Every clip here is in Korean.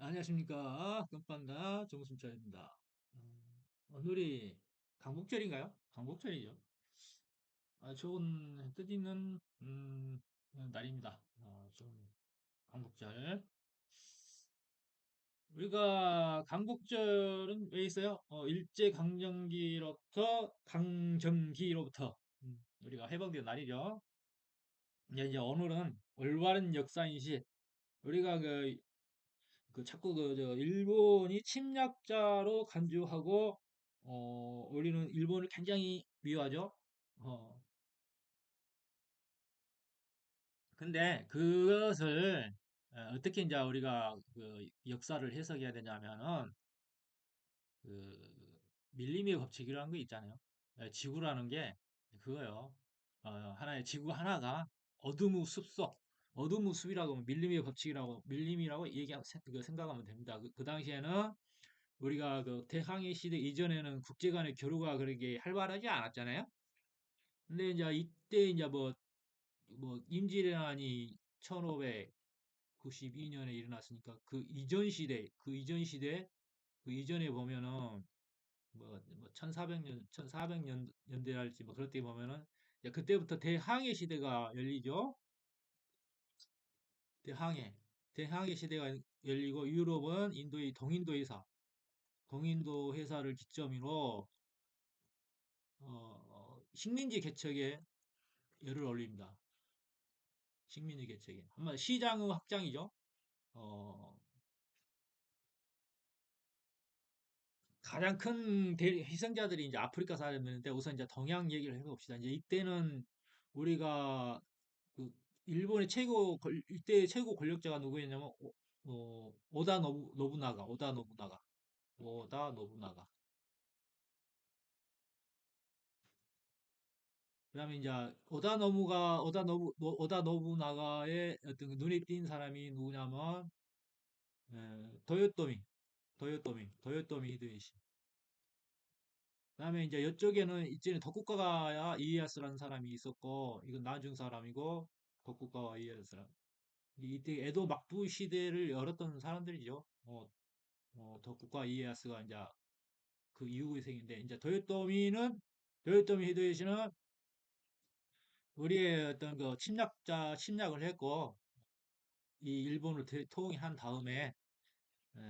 안녕하십니까. 금판다 정순철입니다. 오늘이 강복절인가요? 강복절이죠. 좋은 뜻 있는 날입니다. 좋은 강복절. 우리가 강복절은 왜 있어요? 일제강점기로부터 강점기로부터 우리가 해방된 날이죠. 이제 오늘은 올바른 역사인식. 우리가 자꾸 일본이 침략자로 간주하고 우리는 일본을 굉장히 미워하죠. 어, 근데 그것을 떻게 이제 우리가 그 역사를 해석해야 되냐면은 그 밀림의 법칙이라는 거 있잖아요. 지구라는 게 그거요. 하나의 지구 하나가 어둠의 숲속, 어둠의 숲이라고 하면 밀림의 법칙이라고 밀림이라고 생각하면 됩니다. 그 당시에는 우리가 그 대항해 시대 이전에는 국제 간의 교류가 그렇게 활발하지 않았잖아요. 근데 이제 이때 이제 뭐 임진왜란이 1592년에 일어났으니까 그 이전에 보면은 뭐 1400년, 1400년대랄지 뭐 그럴 때 보면은 이제 그때부터 대항해 시대가 열리죠. 대항해. 대항해 시대가 열리고 유럽은 인도의 동인도 회사를 기점으로 식민지 개척에 열을 올립니다. 식민지 개척에. 한마디 시장의 확장이죠. 어, 가장 큰 희생자들이 이제 아프리카 사람들인데 우선 이제 동양 얘기를 해봅시다. 이제 이때는 우리가 그 일본의 이때 최고 권력자가 누구였냐면 오다 노부나가. 그다음에 이제 오다 노부나가의 어떤 그 눈에 띈 사람이 누구냐면 도요토미 히데요시. 그다음에 이제 이쪽에는 이제는 덕국가와 이에야스라는 사람이 있었고 이건 나중 사람이고 덕국가와 이에야스라. 이때 에도 막부 시대를 열었던 사람들이죠. 덕국가 이에야스가 이제 그 이후의 생인데 이제 도요토미 히데요시는 우리의 어떤 그 침략을 했고 이 일본을 통일한 다음에 에,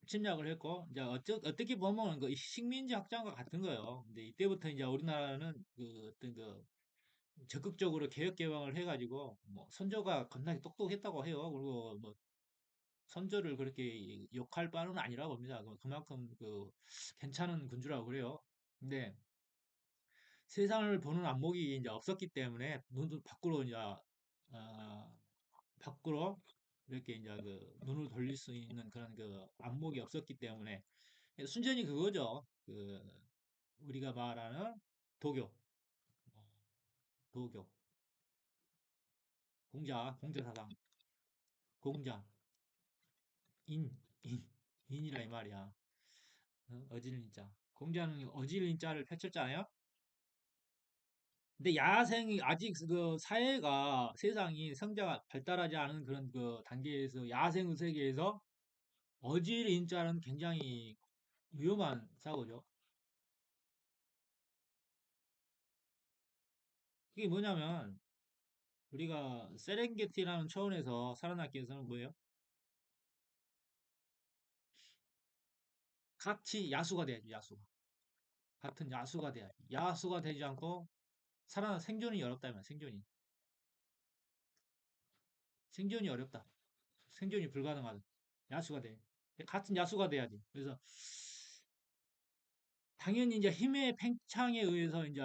침략을 했고 이제 어떻게 보면 그 식민지 확장과 같은 거예요. 근데 이때부터 이제 우리나라는 그 어떤 그 적극적으로 개혁 개방을 해가지고 뭐 선조가 겁나게 똑똑했다고 해요. 그리고 뭐 선조를 그렇게 욕할 바는 아니라고 봅니다. 그만큼 그 괜찮은 군주라고 그래요. 근데 세상을 보는 안목이 이제 없었기 때문에 눈을 밖으로 이제 밖으로 이렇게 이제 그 눈을 돌릴 수 있는 그런 그 안목이 없었기 때문에 순전히 그거죠. 우리가 말하는 도교, 도교, 공자 사상, 공자, 인, 인, 인이라 이 말이야. 어질린 자. 공자는 어질린 자를 펼쳤잖아요. 근데 야생이 아직 그 사회가 세상이 성장 발달하지 않은 그런 그 단계에서 야생의 세계에서 어질인 자는 굉장히 위험한 사고죠. 그게 뭐냐면 우리가 세렝게티라는 초원에서 살아남기 위해서는 뭐예요? 같이 야수가 돼야지, 야수가. 같은 야수가 돼야지. 야수가 되지 않고 생존이 어렵다면 생존이. 생존이 어렵다. 생존이 불가능하다. 야수가 돼. 같은 야수가 돼야지. 그래서 당연히 이제 힘의 팽창에 의해서 이제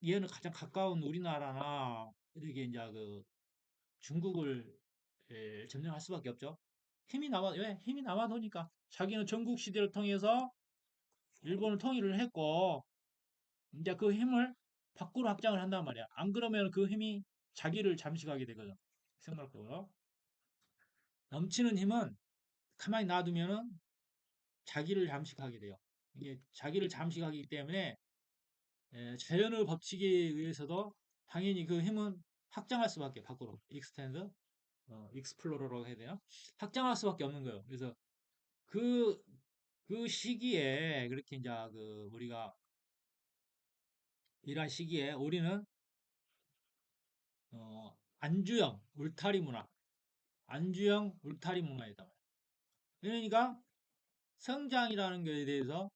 얘는 가장 가까운 우리나라나 이렇게 이제 그 중국을 점령할 수밖에 없죠. 왜? 힘이 남아도니까. 자기는 전국 시대를 통해서 일본을 통일을 했고, 이제 그 힘을 밖으로 확장을 한단 말이야. 안 그러면 그 힘이 자기를 잠식하게 되거든. 생각적으로. 넘치는 힘은 가만히 놔두면은 자기를 잠식하게 돼요. 이게 자기를 잠식하기 때문에 자연의 법칙에 의해서도 당연히 그 힘은 확장할 수밖에 밖으로 extend. 익스플로러라고 해야 되나? 확장할 수밖에 없는 거예요. 그래서 그, 그 시기에 그렇게 이제 그 우리가 이러한 시기에 우리는 안주형 울타리 문화, 안주형 울타리 문화이다. 그러니까 성장이라는 것에 대해서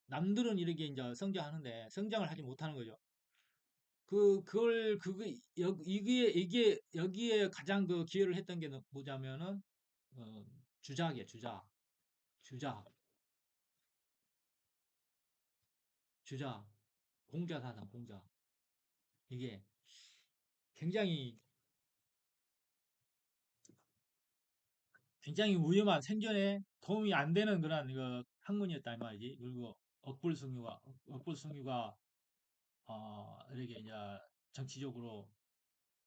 남들은 이렇게 이제 성장하는데 성장을 하지 못하는 거죠. 이게 여기에 가장 그 기여를 했던 게 뭐냐면은 어, 주작이에요. 주작, 주작, 공자사상, 공자. 이게 굉장히 굉장히 위험한 생존에 도움이 안 되는 그런 그 학문이었단 말이지. 그리고 억불숭유가 이렇게 이제 정치적으로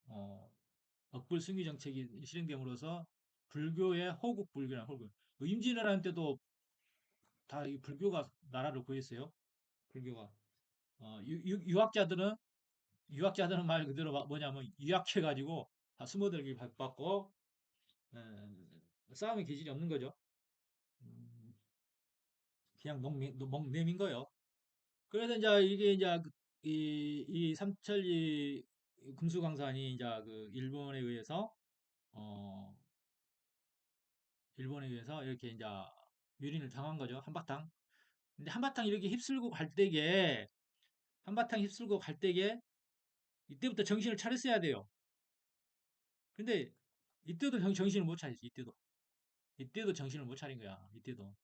어, 억불숭유 정책이 실행됨으로써 불교의 호국 불교나 호국. 임진왜란 때도 다 이 불교가 나라를 구했어요. 불교가. 유학자들은 말 그대로 뭐냐면 유학해가지고 다 숨어들기 바빴고 싸움의 기질이 없는 거죠. 음, 그냥 목내민 거예요. 그래서 이제 이게 이제 이 삼천리 금수강산이 이제 그 어 일본에 의해서 이렇게 이제 유린을 당한 거죠. 한바탕. 근데 한바탕 휩쓸고 갈 때에 이때부터 정신을 차렸어야 돼요. 근데 이때도 정신을 못 차렸지. 이때도 정신을 못 차린 거야. 이때도.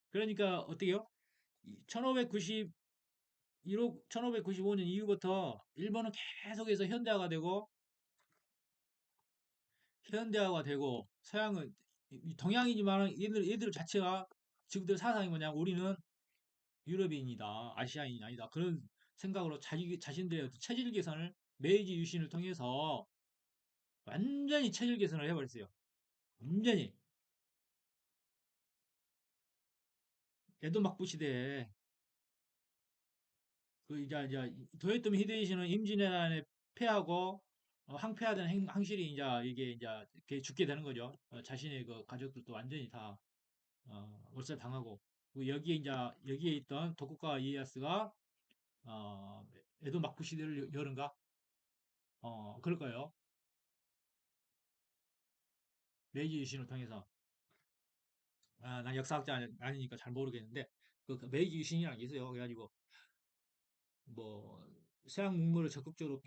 그러니까 어떻게요? 1590 1595년 이후부터 일본은 계속해서 현대화가 되고 서양은 동양이지만 얘들 자체가 지금들 사상이 뭐냐 우리는 유럽인이다 아시아인이 아니다 그런 생각으로 자기 자신들의 어떤 체질 개선을 메이지 유신을 통해서 완전히 체질 개선을 해버렸어요. 완전히 에도 막부 시대에 그 이제 도요토미 히데요시는 임진왜란에 패하고 항패하던 항실이 이게 이렇게 죽게 되는 거죠. 자신의 그 가족들도 완전히 다 몰살당하고 그 여기에 있던 도쿠가와 이에야스가 어, 에도 막부 시대를 열은가? 그럴 거예요. 메이지 유신을 통해서 난 역사학자 아니니까 잘 모르겠는데 그 메이지 유신이라는 게 있어요. 그래가지고 뭐 서양 문물을 적극적으로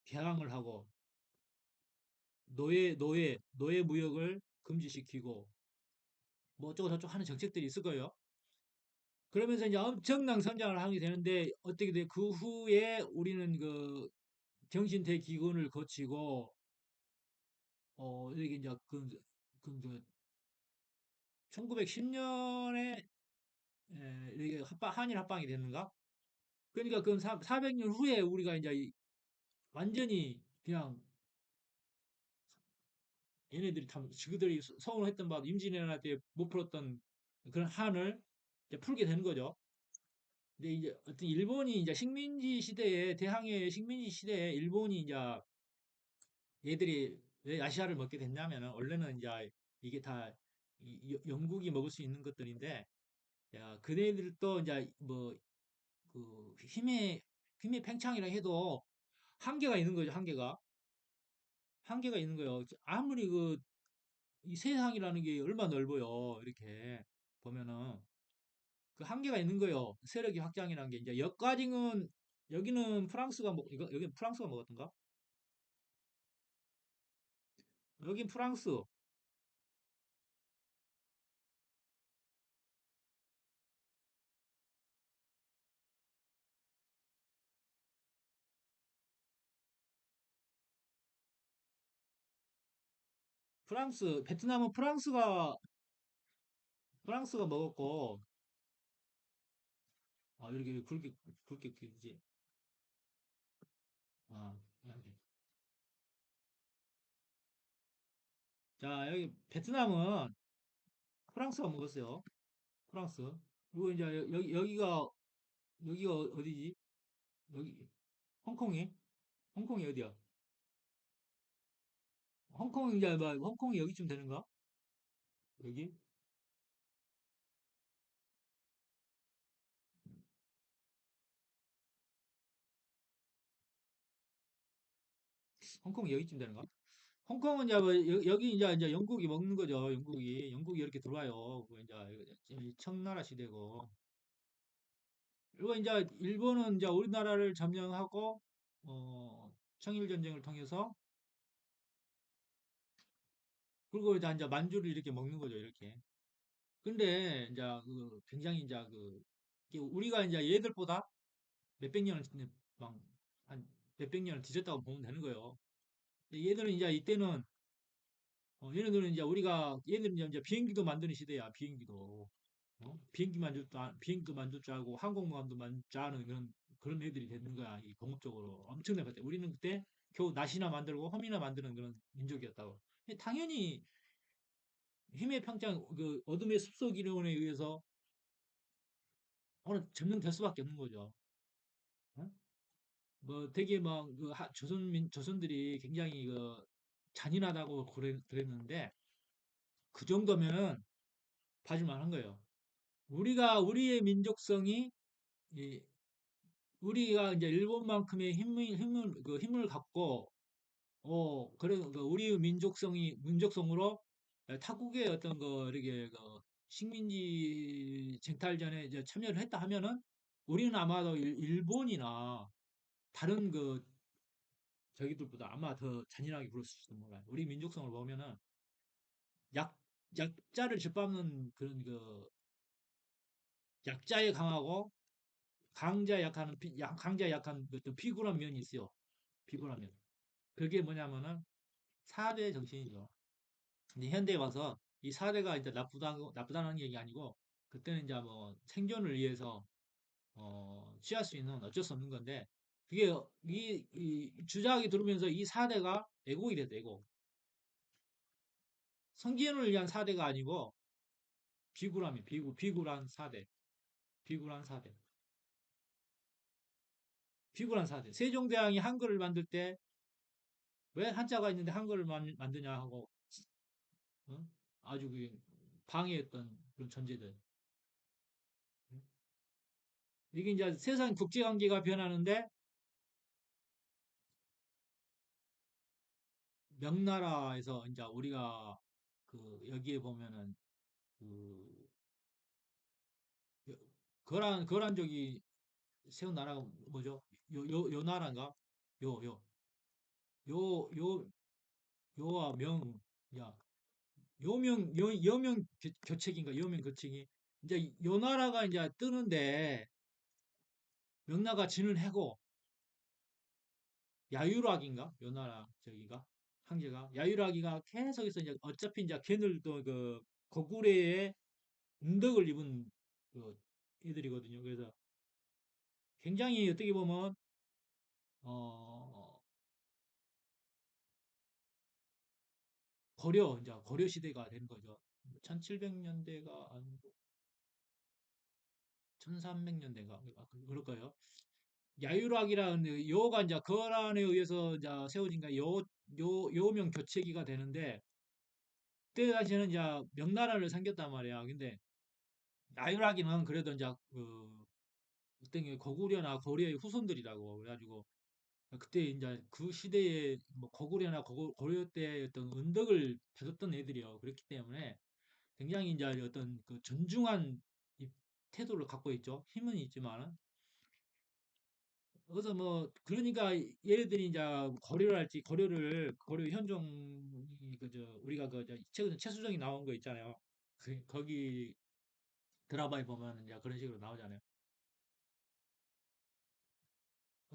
개방을 하고 노예 무역을 금지시키고 뭐 어쩌고 저쩌고 하는 정책들이 있을 거예요. 그러면서 이제 엄청난 성장을 하게 되는데 어떻게 돼? 그 후에 우리는 그 정신대기근을 거치고 이게 이제 1910년에 이게 한일 합방이 됐는가? 그러니까 그 400년 후에 우리가 이제 완전히 그냥 얘네들이 다 지그들이 서운을 했던 바 임진왜란 때 못 풀었던 그런 한을 이제 풀게 되는 거죠. 근데 이제 어떤 일본이 이제 식민지 시대에 대항해 식민지 시대에 일본이 이제 얘들이 왜 아시아를 먹게 됐냐면은 원래는 이제 이게 다 영국이 먹을 수 있는 것들인데 야, 그네들도 이제 뭐 그 힘의 팽창이라 해도 한계가 있는 거죠. 한계가 있는 거예요. 아무리 이 세상이라는 게 얼마나 넓어요. 이렇게 보면은 그 한계가 있는 거예요. 세력이 확장이라는 게 이제 여기까지는 여기는 여기는 프랑스가 먹었던가? 여긴 베트남은 프랑스가 먹었고 이렇게 굵게 길지. 아, 이렇게. 자, 여기 베트남은 프랑스가 먹었어요. 프랑스. 그리고 이제 여기가 어디지? 여기 홍콩이? 홍콩이 어디야? 홍콩 이제 뭐 홍콩이 여기쯤 되는가? 여기? 홍콩이 여기쯤 되는가? 홍콩은 이제 뭐 여기 이제 영국이 먹는 거죠. 영국이 이렇게 들어와요. 그 이제 이 청나라 시대고. 그리고 이제 일본은 이제 우리나라를 점령하고 청일 전쟁을 통해서 그리고 이제 만주를 이렇게 먹는 거죠. 이렇게. 근데 이제 그 굉장히 이제 이게 우리가 이제 얘들보다 몇백 년을 막한 몇백 년을 뒤졌다고 보면 되는 거예요. 근데 얘들은 이제 이때는 얘네들은 이제 우리가 얘들은 이제 비행기도 만드는 시대야. 비행기도. 비행기도 만들 줄 알고 항공모함도 만들 줄 아는 그런 애들이 되는 거야. 이 공업적으로 엄청나게 봤대. 우리는 그때 겨우 낫이나 만들고 험이나 만드는 그런 민족이었다고. 당연히 힘의 평창 그 어둠의 숲속 이론에 의해서 오늘 점령될 수밖에 없는 거죠. 어? 뭐 되게 막그 조선들이 굉장히 그 잔인하다고 그랬는데 그 정도면은 봐줄 만한 거예요. 우리의 민족성이 이 우리가 이제 일본만큼의 힘을 갖고 그래 그 우리의 민족성으로 타국의 어떤 그 이렇게 그 식민지 쟁탈전에 이제 참여를 했다 하면은 우리는 아마도 일본이나 다른 그 저기들보다 아마 더 잔인하게 굴었을지도 몰라요. 우리 민족성을 보면은 약 약자를 짓밟는 그런 그 약자에 강하고 강자에 약한 그 어떤 피굴한 면이 있어요. 피굴한 면. 그게 뭐냐면은 4대 정신이죠. 근데 현대에 와서 이 4대가 이제 나쁘다는 얘기 아니고 그때는 이제 뭐 생존을 위해서 취할 수 있는 어쩔 수 없는 건데 그게 이 주작이 들어오면서 이 4대가 애곡이 됐다, 애곡. 성기현을 위한 4대가 아니고 비굴한 4대. 비굴한 4대. 비굴한 4대. 세종대왕이 한글을 만들 때 왜 한자가 있는데 한글을 만드냐 하고 어? 아주 그 방해했던 그런 존재들. 이게 이제 세상 국제 관계가 변하는데 명나라에서 이제 우리가 그 여기에 보면은 그 거란족이 세운 나라가 뭐죠? 요 나라인가? 요, 요, 요, 요, 요와 야, 여명 교책인가? 여명 교책이 이제 요 나라가 이제 뜨는데 명나라가 진을 해고 야유락인가? 요 나라 저기가 황제가 야유락이가 계속해서 이제 어차피 이제 걔들도 그 고구려의 운덕을 입은 그 애들이거든요. 그래서 굉장히 어떻게 보면 어 이제 고려 시대가 된 거죠. 1700년대가 아니고 1300년대가 그럴 거예요. 야유락이라는 요가 이제 거란에 의해서 이제 세워진 요명 교체기가 되는데 그때 당시에는 이제 명나라를 섬겼단 말이야. 근데 야유락이는 그래도 이제 그 어떤 게 고구려나 고려의 후손들이라고 그래가지고 그때 이제 그 시대에 뭐 고구려나 고려 때 어떤 은덕을 받았던 애들이요. 그렇기 때문에 굉장히 이제 어떤 그 존중한 이 태도를 갖고 있죠. 힘은 있지만은. 그래서 뭐 그러니까 얘네들이 이제 고려 현종이 그저 우리가 그저 최근에 최수정이 나온 거 있잖아요. 거기 드라마에 보면 이제 그런 식으로 나오잖아요.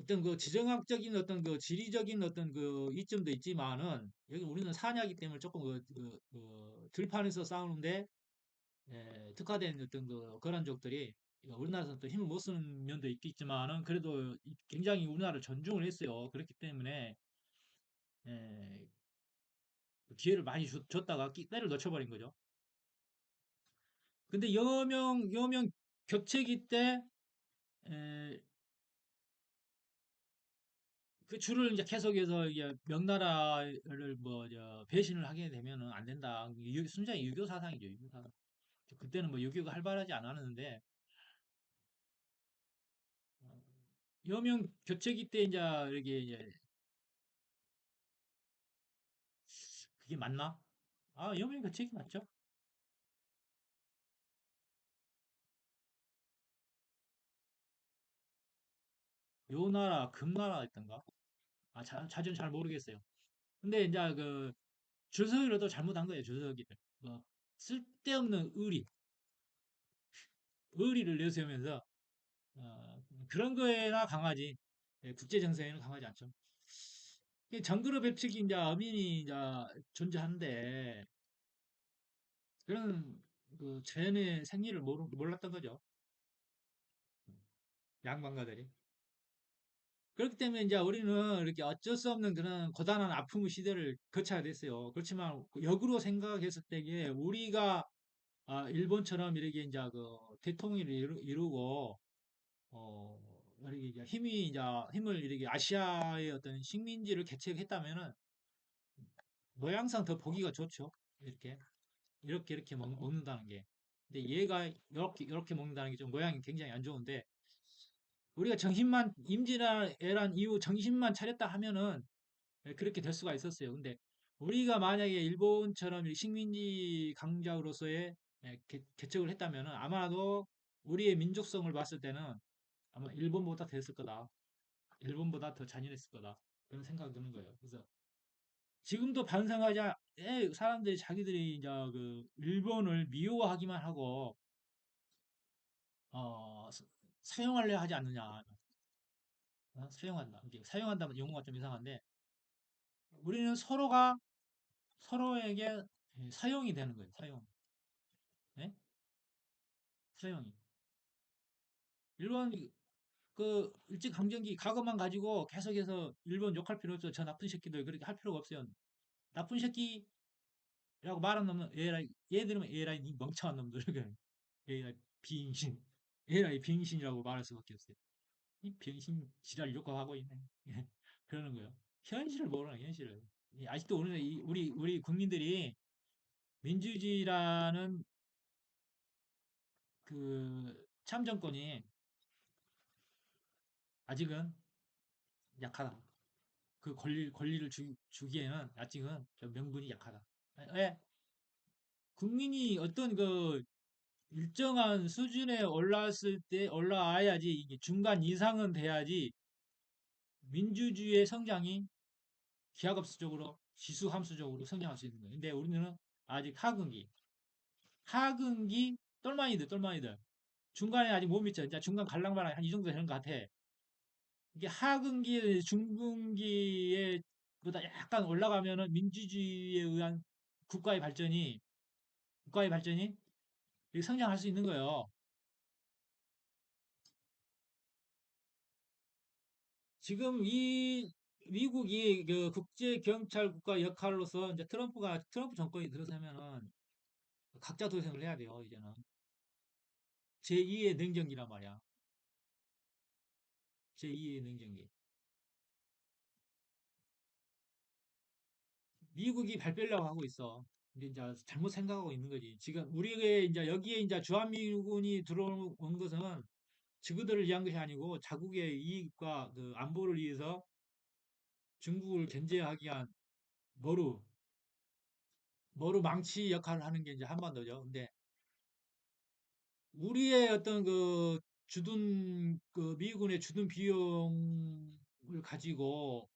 어떤 그 지정학적인 어떤 그 지리적인 어떤 그 이점도 있지만은 여기 우리는 사냐기 때문에 조금 들판에서 싸우는데 특화된 어떤 그 거란족들이 우리나라에서 또 힘을 못 쓰는 면도 있겠지만은 그래도 굉장히 우리나라를 존중을 했어요. 그렇기 때문에 예, 기회를 많이 줬다가 때를 놓쳐버린 거죠. 근데 여명 교체기 때 에, 그 줄을 이제 계속해서 이제 명나라를 뭐 배신을 하게 되면은 안 된다. 순전히 유교 사상이죠. 유교 사상. 그때는 뭐 유교가 활발하지 않았는데 어, 여명 교체기 때 이제 이렇게 이제 그게 맞나? 아, 여명 교체기 맞죠? 요나라, 금나라 했던가? 아, 자주는 잘 모르겠어요. 근데 이제 그 주석이라도 잘못한 거예요. 주석이를. 뭐 쓸데없는 의리를 내세우면서 그런 거에나 강하지. 예, 국제 정세에는 강하지 않죠. 정글의 법칙이 이제 엄연히 이제 존재하는데 그런 그 자연의 생리를 몰랐던 거죠. 양반가들이. 그렇기 때문에 이제 우리는 이렇게 어쩔 수 없는 그런 고단한 아픔의 시대를 거쳐야 됐어요. 그렇지만 역으로 생각했을 때에 우리가 일본처럼 이렇게 이제 그 대통령을 이루고 어 이렇게 이제 힘을 이렇게 아시아의 어떤 식민지를 개척했다면은 모양상 더 보기가 좋죠. 이렇게 먹는다는 게. 근데 얘가 이렇게 먹는다는 게 좀 모양이 굉장히 안 좋은데 우리가 정신만 임진왜란 이후 정신만 차렸다 하면은 그렇게 될 수가 있었어요. 근데 우리가 만약에 일본처럼 이 식민지 강자로서의 개척을 했다면은 아마도 우리의 민족성을 봤을 때는 아마 일본보다 됐을 거다. 일본보다 더 잔인했을 거다. 그런 생각이 드는 거예요. 그래서 지금도 반성하자, 사람들이 자기들이 이제 그 일본을 미워하기만 하고, 사용하려 하지 않느냐. 사용한다. 이게 사용한다면 용어가 좀 이상한데, 우리는 서로가 서로에게 사용이 되는 거예요. 네? 사용이. 일본 그 일제강점기 과거만 가지고 계속해서 일본 욕할 필요 없죠. 저 나쁜 새끼들 그렇게 할 필요가 없어요. 나쁜 새끼라고 말하는 놈은 얘들은 에라이 이 멍청한 놈들 에라이 비인신 에라이 비인신이라고 말할 수밖에 없어요. 이 병신 지랄 욕하고 있네. 그러는 거예요. 현실을 모르는 현실을. 아직도 우리 국민들이 민주주의라는 그 참정권이 아직은 약하다. 그 권리를 주기에는 아직은 좀 명분이 약하다. 왜? 국민이 어떤 그 일정한 수준에 올랐을 때 올라와야지 이게 중간 이상은 돼야지 민주주의의 성장이 기하급수적으로 지수함수적으로 성장할 수 있는 거예요. 근데 우리는 아직 하근기 똘마니들 중간에 아직 못 미쳐. 이제 중간 갈랑말랑 한 이 정도 되는 것 같아. 이게 하근기, 중분기에 보다 약간 올라가면은 민주주의에 의한 국가의 발전이 국가의 발전이 이렇게 성장할 수 있는 거예요. 지금 이 미국이 그 국제 경찰 국가 역할로서 이제 트럼프 정권이 들어서면은 각자 도생을 해야 돼요, 이제는. 제2의 냉전기란 말이야. 제2의 냉전기. 미국이 발 빼려고 하고 있어. 근데 이제 잘못 생각하고 있는 거지. 지금 우리의 이제 여기에 이제 주한미군이 들어온 것은 지구들을 위한 것이 아니고 자국의 이익과 그 안보를 위해서 중국을 견제하기 위한 머루, 머루 망치 역할을 하는 게 이제 한반도죠. 근데 우리의 어떤 그 주둔 그 미군의 주둔 비용을 가지고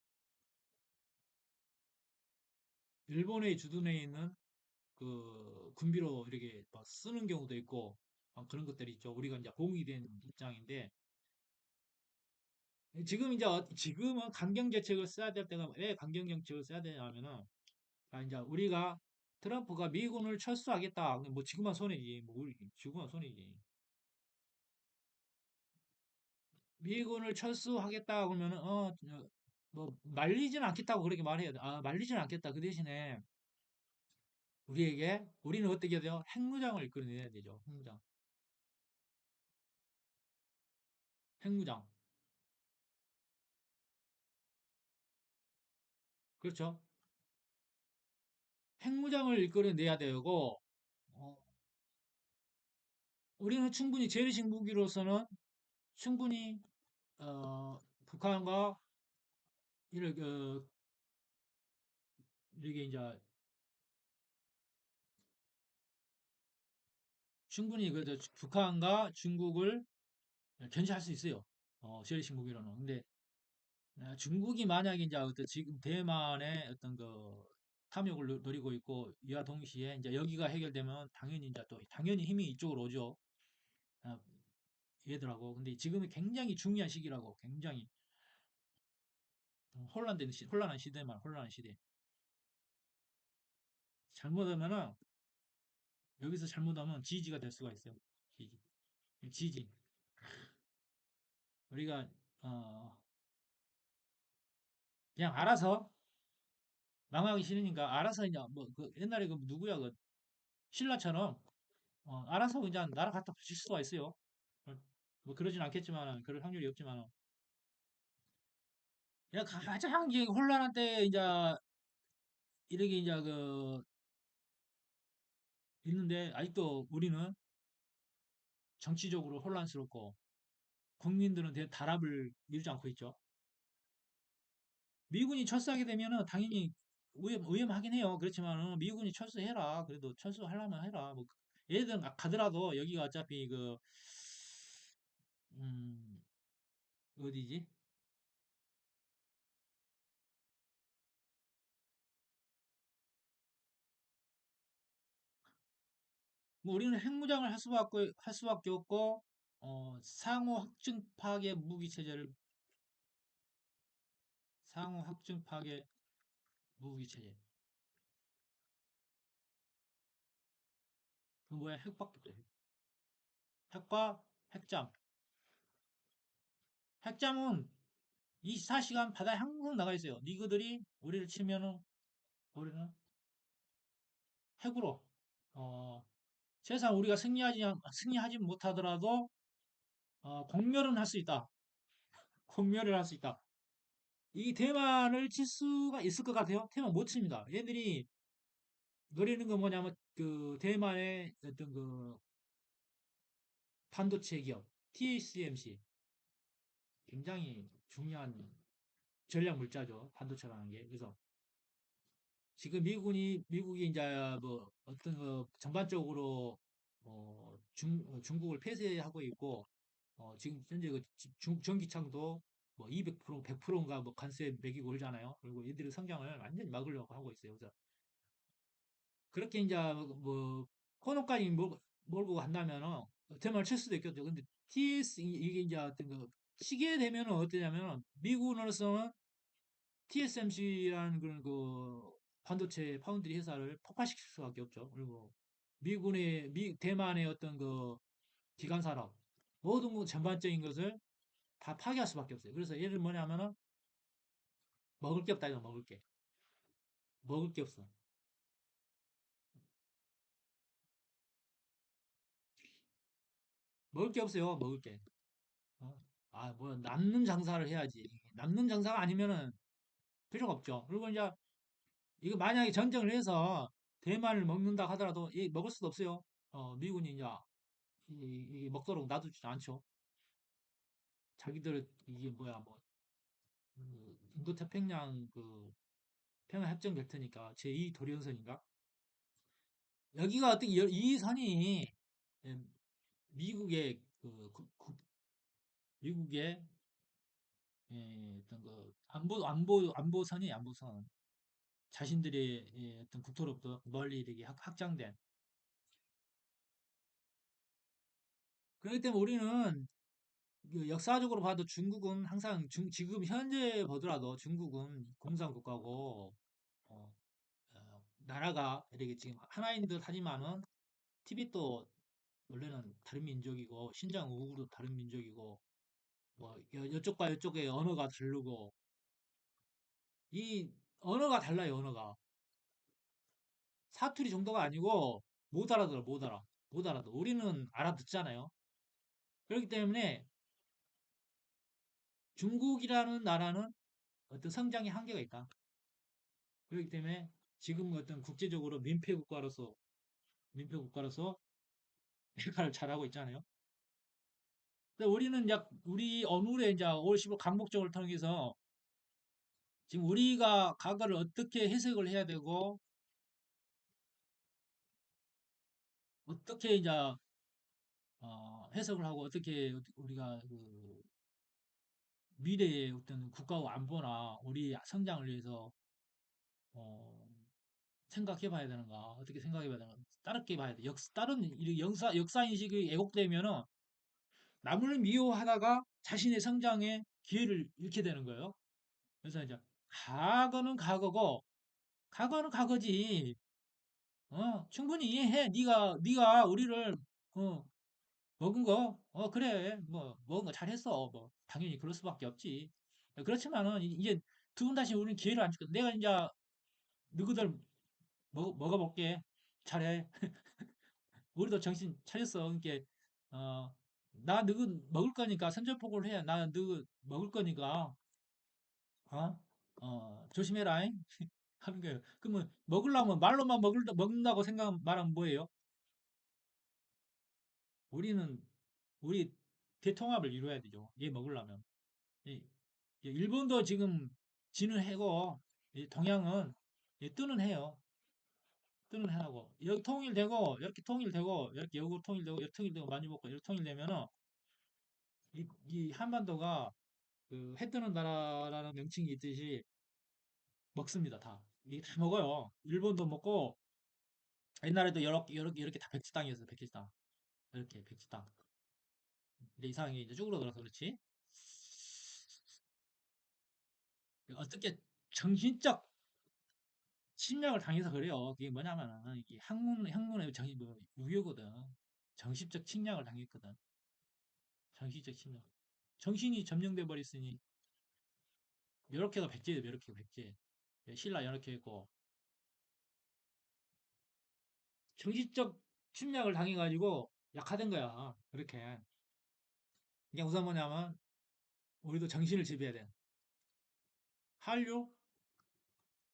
일본의 주둔해 있는 그 군비로 이렇게 막 쓰는 경우도 있고 그런 것들이 있죠. 우리가 이제 봉이 된 입장인데 지금은 강경 정책을 써야 될 때가 왜 강경 정책을 써야 되냐면은 이제 우리가 트럼프가 미군을 철수하겠다. 뭐 지금만 손해지. 뭐 우리 지금만 손해지. 미군을 철수하겠다 그러면은 뭐 말리지는 않겠다고 그렇게 말해야 돼. 말리지는 않겠다. 그 대신에 우리는 어떻게 해야 돼요? 핵무장을 이끌어내야 되죠. 핵무장. 핵무장. 그렇죠. 핵무장을 이끌어내야 되고, 어, 우리는 충분히 재래식 무기로서는 충분히 북한과 이렇게, 이렇게 이제 충분히 북한과 중국을 견제할 수 있어요. 재래식 무기로는. 근데 중국이 만약에 이제 어떤 지금 대만의 어떤 그 탐욕을 노리고 있고 이와 동시에 이제 여기가 해결되면 당연히 이제 또 당연히 힘이 이쪽으로 오죠. 어, 얘들하고. 근데 지금이 굉장히 중요한 시기라고. 굉장히 혼란한 시대만 혼란한 시대. 잘못하면은 여기서 잘못하면 지지가 될 수가 있어요. 지지. 지지. 우리가 어, 그냥 알아서 망하기 싫으니까 알아서 이제 뭐 그 옛날에 그 누구야 그 신라처럼 알아서 그냥 나라 갖다 붙일 수가 있어요. 어, 뭐 그러진 않겠지만 그럴 확률이 없지만 그냥 가장 이제 혼란한 때 이제 이렇게 이제 그 있는데 아직도 우리는 정치적으로 혼란스럽고 국민들은 단합을 이루지 않고 있죠. 미군이 철수하게 되면은 당연히 위험하긴 해요. 그렇지만은 미군이 철수해라. 그래도 철수하려면 해라. 뭐 얘들 가더라도 여기가 어차피 그 음, 어디지? 뭐 우리는 핵무장을 할 수밖에 없고 상호 확증 파괴 무기 체제를 상호 확증 파괴 무기 체제. 그 뭐야? 핵밖에 없죠. 핵과 핵잠. 핵잠은 24시간 바다에 항상 나가 있어요. 니그들이 우리를 치면은 우리는 핵으로 어, 세상 우리가 승리하지 못하더라도 공멸은 할 수 있다. 공멸을 할 수 있다. 이 대만을 칠 수가 있을 것 같아요. 대만 못 칩니다. 얘들이 노리는 건 뭐냐면 그 대만의 어떤 그 반도체 기업 TSMC 굉장히 중요한 전략 물자죠. 반도체라는 게. 그래서 지금 미국이 이제 뭐 어떤 그 전반적으로 중국을 폐쇄하고 있고 지금 현재 그 전기창도 뭐 200%, 100%인가 뭐 관세 매기고 그러잖아요. 그리고 얘들의 성장을 완전히 막으려고 하고 있어요. 그래서 그렇게 이제 뭐 코너까지 몰고 간다면은 대만을 칠 수도 있겠죠. 근데 이게 이제 어떤 그 시기에 되면은 어떠냐면은 미국으로서는 TSMC라는 그런 그 반도체 파운드리 회사를 폭파시킬 수밖에 없죠. 그리고 대만의 어떤 그 기간 산업 모든 것 전반적인 것을 다 파괴할 수밖에 없어요. 그래서 얘를 뭐냐면은 먹을 게 없다 이거 먹을 게 먹을 게 없어. 먹을 게 없어요. 먹을 게. 어? 뭐 남는 장사를 해야지. 남는 장사가 아니면은 필요가 없죠. 그리고 이제 이거 만약에 전쟁을 해서 대만을 먹는다 하더라도 이 먹을 수도 없어요. 미군이 이제 먹도록 놔두지 않죠. 자기들 이게 뭐야 뭐 인도태평양 그 평양협정 될 테니까 제2 도련선인가? 여기가 어떻게 이 선이 예, 미국의 미국의 어떤 그 안보선이 안보선 자신들의 어떤 국토로부터 멀리 이렇게 확장된 그렇기 때문에 우리는 그 역사적으로 봐도 중국은 항상 지금 현재 보더라도 중국은 공산국가고 어, 나라가 이렇게 지금 하나인 듯 하지만은 티벳도 원래는 다른 민족이고 신장 우이구르도 다른 민족이고 뭐 이쪽과 이쪽의 언어가 다르고 이 언어가 달라요 언어가 사투리 정도가 아니고 못 알아들어 못 알아 못 알아도 우리는 알아듣잖아요 그렇기 때문에 중국이라는 나라는 어떤 성장의 한계가 있다 그렇기 때문에 지금 어떤 국제적으로 민폐 국가로서 역할을 잘하고 있잖아요. 근데 우리는 약 우리 언론에 이제 5월 15일 강목적을 통해서 지금 우리가 과거를 어떻게 해석을 해야 되고 어떻게 이제 해석을 하고 어떻게 우리가 그 미래의 어떤 국가 안보나 우리 성장을 위해서 어, 생각해 봐야 되는가 어떻게 생각해 봐야 되는가 다르게 봐야 돼. 다른 역사 인식이 왜곡되면은 남을 미워하다가 자신의 성장의 기회를 잃게 되는 거예요. 그래서 이제 과거는 과거고 과거는 과거지. 충분히 이해해. 네가 우리를 어, 먹은 거, 그래. 뭐 먹은 거 잘했어. 뭐 당연히 그럴 수밖에 없지. 그렇지만은 이제 두 번 다시 우리는 기회를 안 줄거. 내가 이제 너희들 먹어볼게. 잘해. 우리도 정신 차렸어. 그러니까 어, 나 너희 먹을 거니까 선전포고를 해. 나 너희 먹을 거니까 어, 조심해라. 하는 거예요. 그러면 먹으려면 말로만 먹는다고 생각 말하면 뭐예요? 우리는 우리 대통합을 이루어야 되죠. 얘 먹으려면. 이- 일본도 지금 진을 해고 이 동양은 뜨는 해요. 뜨는 해하고 여기 통일되고 이렇게 통일되고 이렇게 여기 통일되고 이렇게 통일되고 많이 먹고 이렇게 통일되면은 이 한반도가 그 해 뜨는 나라라는 명칭이 있듯이 먹습니다. 다. 이게 다 먹어요. 일본도 먹고 옛날에도 이렇게 다 백지땅이었어요. 백지땅. 이렇게 백지땅. 근데 이상하게 이제 쭈그러들어서 그렇지. 어떻게 정신적 침략을 당해서 그래요. 그게 뭐냐면은 이게 학문의 뭐 유교거든. 정신적 침략을 당했거든. 정신적 침략. 정신이 점령돼 버렸으니 요렇게도 백제예요. 요렇게 백제. 신라 이렇게 했고 정신적 침략을 당해가지고 약화된 거야. 그렇게. 이게 우선 뭐냐면 우리도 정신을 지배해야 돼. 한류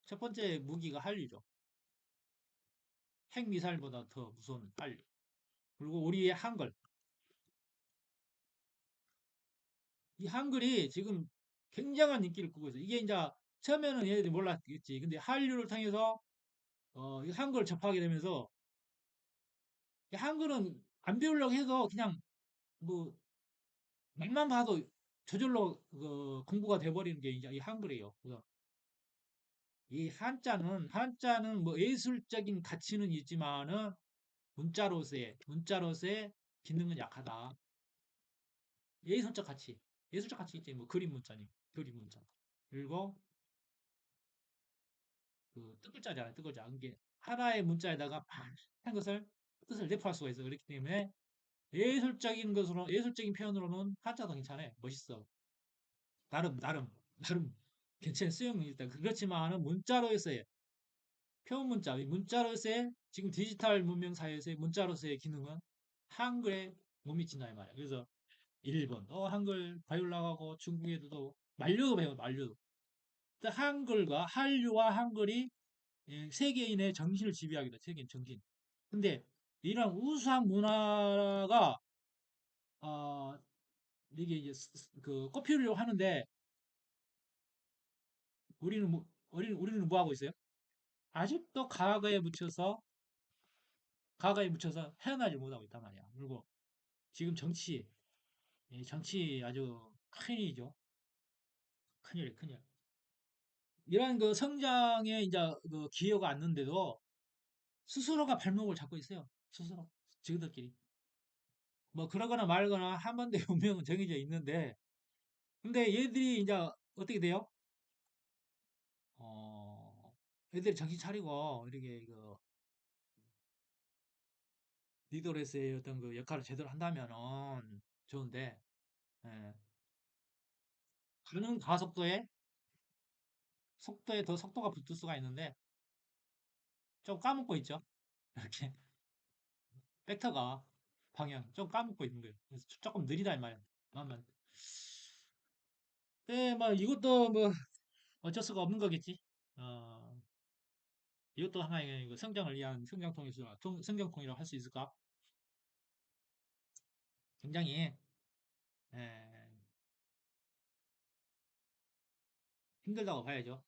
첫 번째 무기가 한류죠. 핵미사일보다 더 무서운 한류. 그리고 우리의 한글. 이 한글이 지금 굉장한 인기를 끌고 있어요. 이게 이제 처음에는 얘네들이 몰랐겠지. 근데 한류를 통해서 이 한글을 접하게 되면서 이 한글은 안 배우려고 해도 그냥 뭐 말만 봐도 저절로 공부가 돼버리는 게 이제 이 한글이에요. 그래서 이 한자는 뭐 예술적인 가치는 있지만은 문자로서의 기능은 약하다. 예술적 가치, 예술적 가치 있지. 뭐 그림 문자니, 그림 문자. 그리고 그 뜻글자잖아요. 뜻글자. 이게 하나의 문자에다가 한 것을 뜻을 내포할 수가 있어. 그렇기 때문에 예술적인 표현으로는 한자도 괜찮아. 멋있어. 나름 괜찮은 수용이 있다. 그렇지만은 문자로서의 표현 문자, 이 문자로서의 지금 디지털 문명 사회에서의 문자로서의 기능은 한글에 못 미친다 이 말이야. 그래서 일본, 한글 배우려고 하고 중국에도 만류도 배워, 만류도. 한글과 한류와 한글이 세계인의 정신을 지배하게 돼, 세계인 정신. 근데 이런 우수한 문화가 어, 이게 이제 그 꽃피우려고 하는데 우리는 뭐 하고 있어요? 아직도 과거에 묻혀서 헤어나지 못하고 있단 말이야. 그리고 지금 정치 아주 큰일이죠. 큰일. 이러한 그 성장에 이제 그 기여가 않는데도 스스로가 발목을 잡고 있어요. 스스로. 지그들끼리. 뭐 그러거나 말거나 한 번의 운명은 정해져 있는데 근데 얘들이 이제 어떻게 돼요? 애들이 정신 차리고 이렇게 그 리더로서의 어떤 그 역할을 제대로 한다면은 좋은데 예. 가는 속도에 더 속도가 붙을 수가 있는데 좀 까먹고 있죠. 이렇게 벡터가 방향 좀 까먹고 있는 거예요. 그래서 조금 느리다 이 말이야. 그러면 뭐 이것도 뭐 어쩔 수가 없는 거겠지. 어, 이것도 하나의 그 성장을 위한 성장통이라고 할 수 있을까? 굉장히 에, 힘들다고 봐야죠.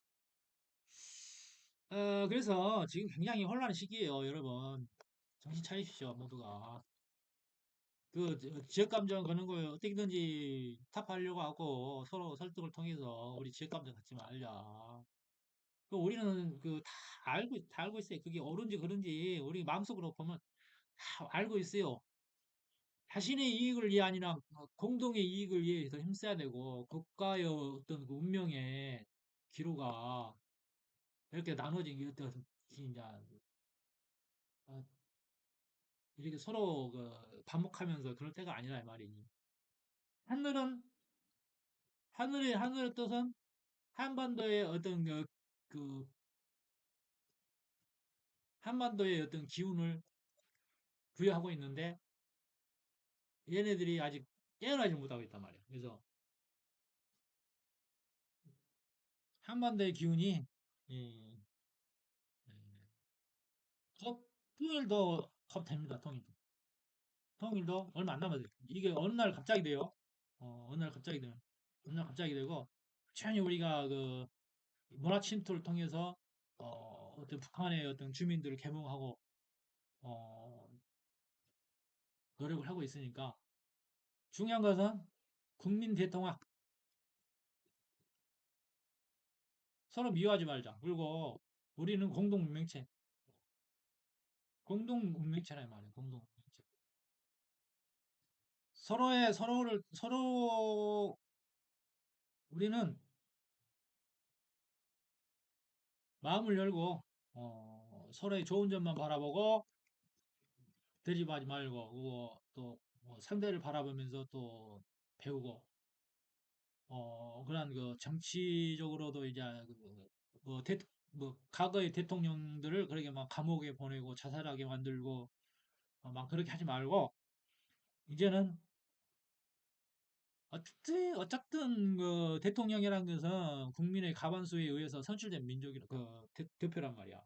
그래서 지금 굉장히 혼란의 시기예요, 여러분. 정신 차리십시오, 모두가. 지역 감정 그런 거 어떻게든지 타파하려고 하고 서로 설득을 통해서 우리 지역 감정 갖지 말자. 우리는 다 알고 있어요. 그게 옳은지 그른지 우리 마음속으로 보면 다 알고 있어요. 자신의 이익을 위해 아니라 공동의 이익을 위해서 힘써야 되고 국가의 어떤 그 운명의 기로가 이렇게 나눠진 게 어떤 이제 어, 이렇게 서로 반목하면서 그럴 때가 아니라 이 말이니. 하늘은 하늘의 뜻은 한반도의 어떤 그 한반도의 어떤 기운을 부여하고 있는데 얘네들이 아직 깨어나지 못하고 있단 말이야. 그래서 한반도의 기운이 이, 통일도 컵 됩니다. 통일도. 통일도 얼마 안 남았어요. 이게 어느 날 갑자기 돼요. 어느 날 갑자기 돼요. 어느 날 갑자기 되고 천히 우리가 그 문화 침투를 통해서 어떤 북한의 어떤 주민들을 계몽하고 어, 노력을 하고 있으니까 중요한 것은 국민 대통합 서로 미워하지 말자. 그리고 우리는 공동 문명체, 공동 문명체란 말이에요. 공동 문명체. 서로 우리는 마음을 열고 서로의 좋은 점만 바라보고 대립하지 말고 그리고 또뭐 상대를 바라보면서 또 배우고 그런 그 정치적으로도 이제 뭐, 뭐 과거의 대통령들을 그렇게 막 감옥에 보내고 자살하게 만들고 막 그렇게 하지 말고 이제는 어쨌든 그 대통령이라는 것은 국민의 과반수에 의해서 선출된 대표란 말이야.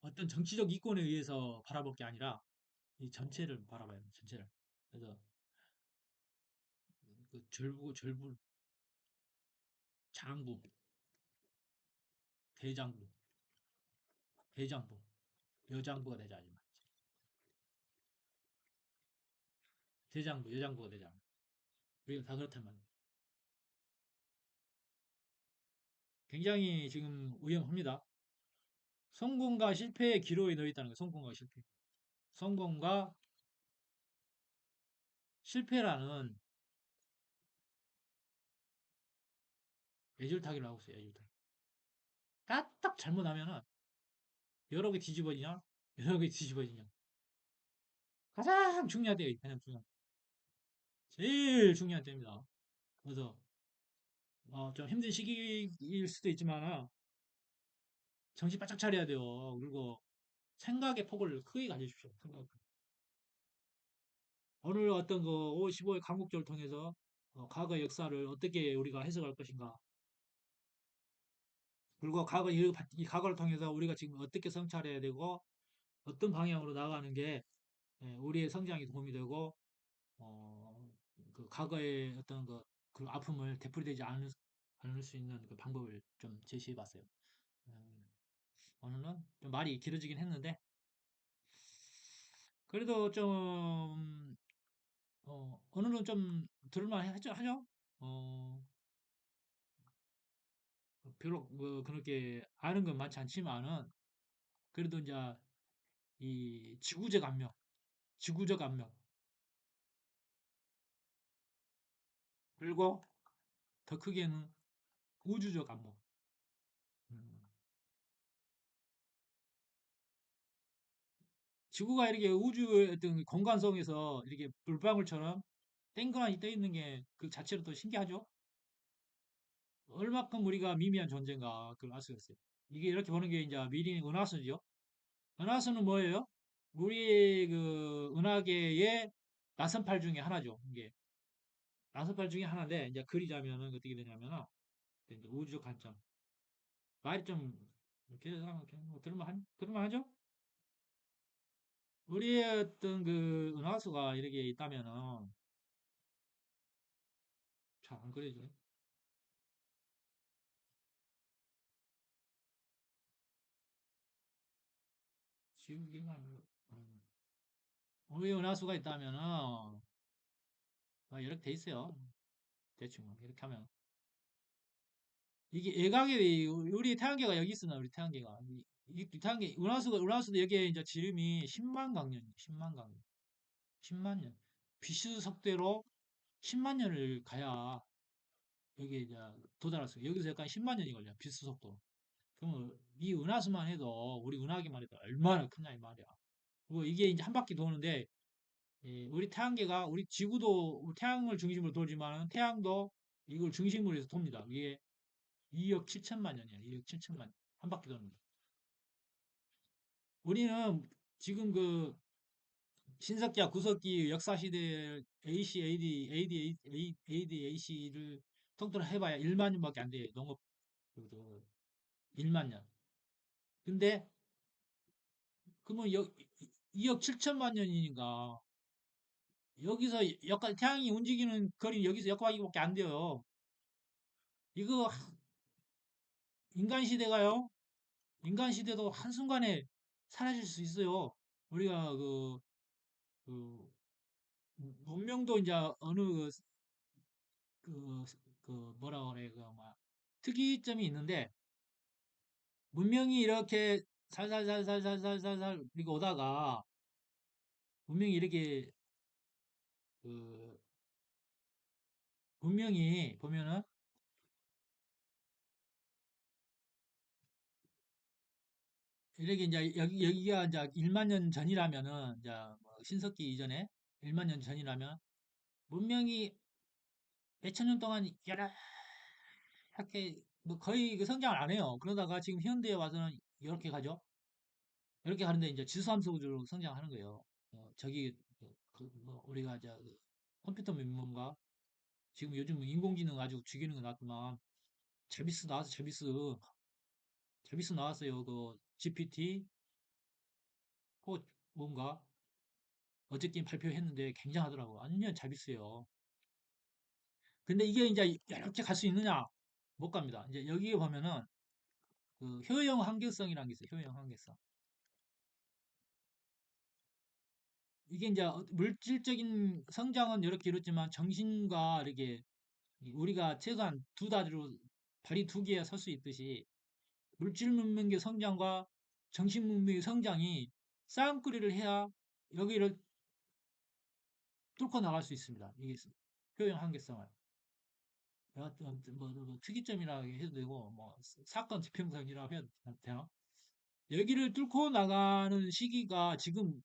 어떤 정치적 이권에 의해서 바라볼 게 아니라 이 전체를 바라봐야 돼, 전체를. 그래서 절부, 장부, 대장부, 대장부, 여장부가 되지 않지만 대장부, 여장부가 되잖아. 우리가 다 그렇단 말이야. 굉장히 지금 위험합니다. 성공과 실패의 기로에 놓여 있다는 거예요. 성공과 실패. 성공과 실패라는 애줄타기를 하고 있어요. 애줄타기. 까딱 잘못하면은 여러 개 뒤집어지냐? 여러 개 뒤집어지냐? 가장 중요한 때, 가장 중요한, 제일 중요한 때입니다. 그래서 좀 힘든 시기일 수도 있지만 정신 바짝 차려야 돼요. 그리고 생각의 폭을 크게 가지십시오. 생각. 오늘 어떤 그 55의 강국조를 통해서 과거 역사를 어떻게 우리가 해석할 것인가. 그리고 이 과거를 통해서 우리가 지금 어떻게 성찰해야 되고 어떤 방향으로 나가는 게 우리의 성장에 도움이 되고 어, 그 과거의 어떤 그 아픔을 되풀이되지 않을 수 있는 그 방법을 좀 제시해 봤어요. 음, 오늘은 좀 말이 길어지긴 했는데 그래도 좀 오늘은 좀 들을만 하죠? 어, 별로 뭐 그렇게 아는 건 많지 않지만은 그래도 이제 이 지구적 압력 그리고 더 크게는 우주적 압력. 음, 지구가 이렇게 우주의 어떤 공간속에서 이렇게 물방울처럼 땡그라니 떠 있는 게 그 자체로 또 신기하죠? 얼마큼 우리가 미미한 존재인가 그걸 알 수가 있어요. 이게 이렇게 보는 게 이제 미리 은하수죠. 은하수는 뭐예요? 우리 그 은하계의 나선팔 중에 하나죠. 이게 나선팔 중에 하나인데 이제 그리자면은 어떻게 되냐면은 이제 우주적 관점. 말이 좀 이렇게 뭐 들을만하죠? 우리의 어떤 그 은하수가 이렇게 있다면은 잘 안 그래죠? 지우개가 음, 우리의 은하수가 있다면은 이렇게 돼 있어요. 대충 이렇게 하면 이게 예각이 우리 태양계가 여기 있으나 우리 태양계가 이 태양계 은하수도 여기에 이제 지름이 10만 광년이에요. 10만 광년, 10만 년. 비슈 속도로 10만 년을 가야 여기에 이제 도달할 수. 여기서 약간 10만 년이 걸려. 비수 속도. 그러면 이 은하수만 해도 우리 은하계만 해도 얼마나 크냐 이 말이야. 그리고 이게 이제 한 바퀴 도는데 우리 태양계가 우리 지구도 우리 태양을 중심으로 돌지만 태양도 이걸 중심으로 해서 돕니다. 이게 2억 7천만 년이야. 2억 7천만 년. 한 바퀴 도는 거. 우리는 지금 그 신석기와 구석기 역사 시대 AC, AC를 통틀어 해봐야 1만 년밖에 안 돼. 농업 그 1만 년. 근데 그러면 2억 7천만 년이니까 여기서 역할 태양이 움직이는 거리 여기서 역과기밖에 안 돼요. 이거 인간 시대가요. 인간 시대도 한순간에 사라질 수 있어요. 우리가 그 문명도 이제 어느 그, 뭐라 그래 특이점이 있는데 문명이 이렇게 살살살살살살살 이렇게 오다가 문명이 이렇게 그 문명이 보면은 이렇게 이제 여기가 이제 1만 년 전이라면은 이제 뭐 신석기 이전에 1만 년 전이라면 문명이 몇천 년 동안 이렇게 뭐 거의 그 성장을 안 해요. 그러다가 지금 현대에 와서는 이렇게 가죠. 이렇게 가는데 이제 지수함수적으로 성장하는 거예요. 저기 뭐 우리가 이제 컴퓨터 전문가 지금 요즘 인공지능 아주 죽이는 거 나왔구만. 제비스 나왔어요. 그 GPT 4 뭔가 어저께 발표했는데 굉장하더라고. 완전 제비스요. 근데 이게 이제 이렇게 갈 수 있느냐? 못 갑니다. 이제 여기에 보면은 그 효용 한계성이라는 게 있어요. 효용 한계성. 이게 이제 물질적인 성장은 이렇게 이렇지만 정신과 이렇게 우리가 최소한 두 다리로 다리 두 개에 설 수 있듯이 물질 문명의 성장과 정신 문명의 성장이 쌍끌이를 해야 여기를 뚫고 나갈 수 있습니다. 이게 효용 한계성을. 뭐 특이점이라고 해도 되고 뭐 사건 지평선이라고 해도 되나? 여기를 뚫고 나가는 시기가 지금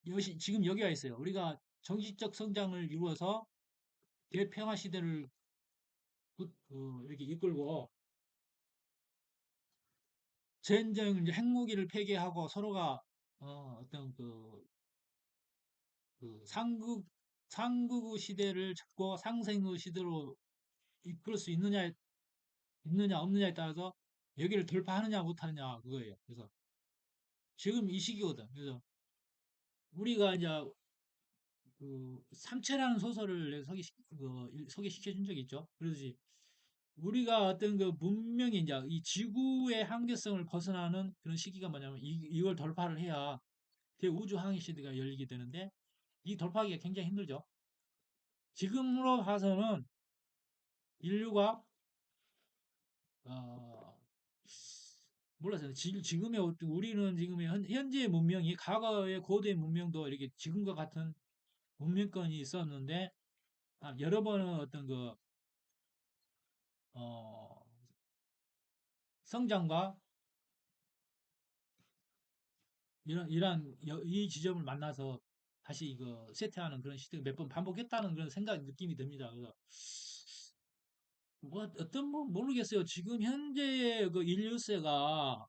여기가 있어요. 우리가 정신적 성장을 이루어서 대평화 시대를 이렇게 이끌고 전쟁 이제 핵무기를 폐기하고 서로가 어떤 그 상극 시대를 잡고 상생의 시대로 이끌 수 있느냐 없느냐에 따라서 여기를 돌파하느냐 못하느냐 그거예요. 그래서 지금 이 시기거든. 그래서 우리가 이제 그 삼체라는 소설을 내가 소개시켜 준 적이 있죠. 그러지 우리가 어떤 그 문명이 이제 이 지구의 한계성을 벗어나는 그런 시기가 뭐냐면 이걸 돌파를 해야 대우주 항해 시대가 열리게 되는데 이 돌파하기가 굉장히 힘들죠. 지금으로 봐서는 인류가 어, 몰랐어요. 지금의 우리는 지금의 현재의 문명이 과거의 고대 문명도 이렇게 지금과 같은 문명권이 있었는데 여러 번은 어떤 어, 성장과 이 지점을 만나서 다시 이거 쇠퇴하는 그런 시대가 몇 번 반복했다는 그런 느낌이 듭니다. 그래서 뭐 어떤 뭐 모르겠어요. 지금 현재의 그 인류세가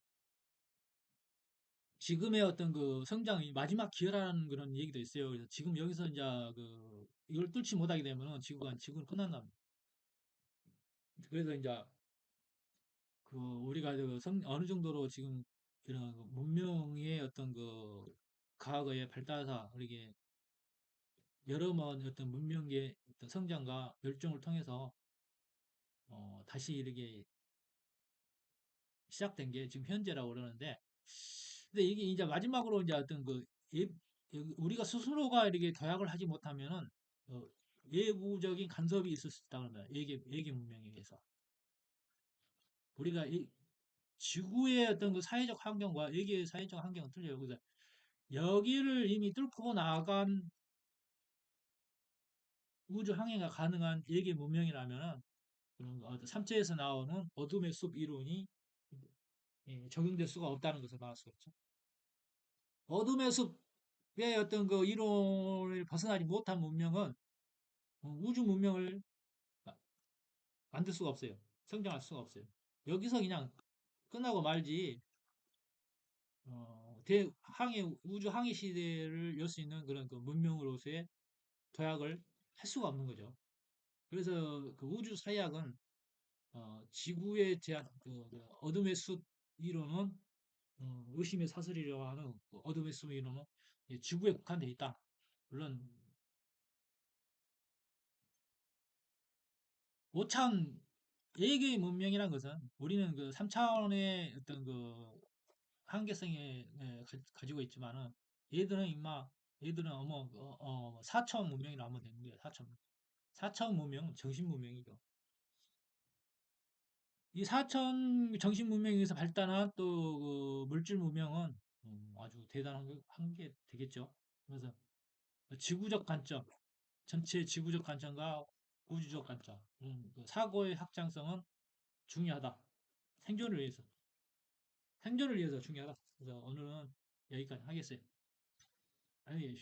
지금의 어떤 그 성장이 마지막 기회라는 그런 얘기도 있어요. 그래서 지금 여기서 이제 이걸 뚫지 못하게 되면은 지구는 끝난답니다. 그래서 이제 우리가 어느 정도로 지금 이런 문명의 어떤 과거에 발달해서 이렇게 여러 번 어떤 문명의 어떤 성장과 멸종을 통해서 다시 이렇게 시작된 게 지금 현재라고 그러는데, 근데 이게 이제 마지막으로 이제 어떤 예- 우리가 스스로가 이렇게 도약을 하지 못하면은 어, 외부적인 간섭이 있을 수 있다 그러면 외계 문명에 의해서 우리가 이 지구의 어떤 사회적 환경과 외계의 사회적 환경은 틀려요. 그래서 여기를 이미 뚫고 나간 우주 항해가 가능한 외계 문명이라면은 그런 삼체에서 나오는 어둠의 숲 이론이 적용될 수가 없다는 것을 말할 수가 있죠. 어둠의 숲의 어떤 이론을 벗어나지 못한 문명은 우주 문명을 마- 만들 수가 없어요. 성장할 수가 없어요. 여기서 그냥 끝나고 말지, 우주 항해 시대를 열 수 있는 그런 문명으로서의 도약을 할 수가 없는 거죠. 그래서 우주 사약은 지구의 제한, 어둠의 숲 이론은 의심의 사슬이라고 하는 어둠의 숲 이론은 지구에 국한돼 있다. 물론 5차원 외계의 문명이란 것은 우리는 3차원의 어떤 한계성에 가지고 있지만은 얘들은 임마 얘들은 4차원 문명이라 하면 되는 거예요. 4차원. 4차원 문명은 정신 문명이죠. 이 4차원 정신 문명에서 발달한 또 물질 문명은 아주 대단한 한게 되겠죠. 그래서 지구적 관점, 전체 지구적 관점과 우주적 관점, 사고의 확장성은 중요하다. 생존을 위해서. 생존을 위해서 중요하다. 그래서 오늘은 여기까지 하겠어요. 아니,